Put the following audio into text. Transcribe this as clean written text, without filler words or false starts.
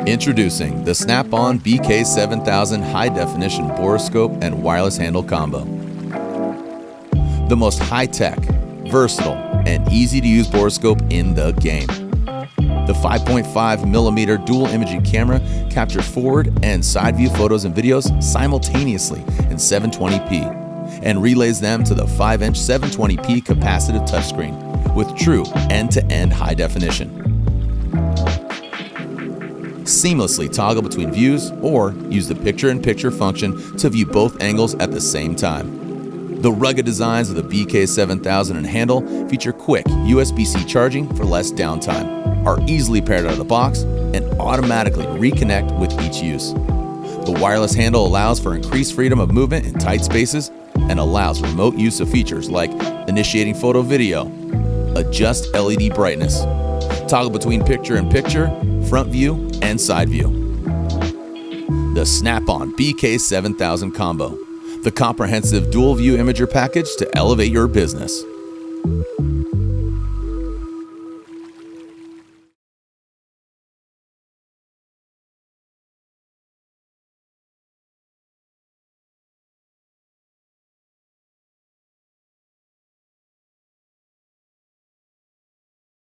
Introducing the snap-on BK7000 high-definition Borescope and wireless handle combo. The most high-tech, versatile, and easy-to-use Borescope in the game. The 5.5mm dual imaging camera captures forward and side view photos and videos simultaneously in 720p and relays them to the 5-inch 720p capacitive touchscreen with true end-to-end high definition. Seamlessly toggle between views or use the picture-in-picture function to view both angles at the same time. The rugged designs of the BK7000 and handle feature quick USB-C charging for less downtime, are easily paired out of the box, and automatically reconnect with each use. The wireless handle allows for increased freedom of movement in tight spaces and allows remote use of features like initiating photo video, adjust LED brightness, toggle between picture-in-picture, front view, and side view. The snap-on BK7000 combo, the comprehensive dual view imager package to elevate your business.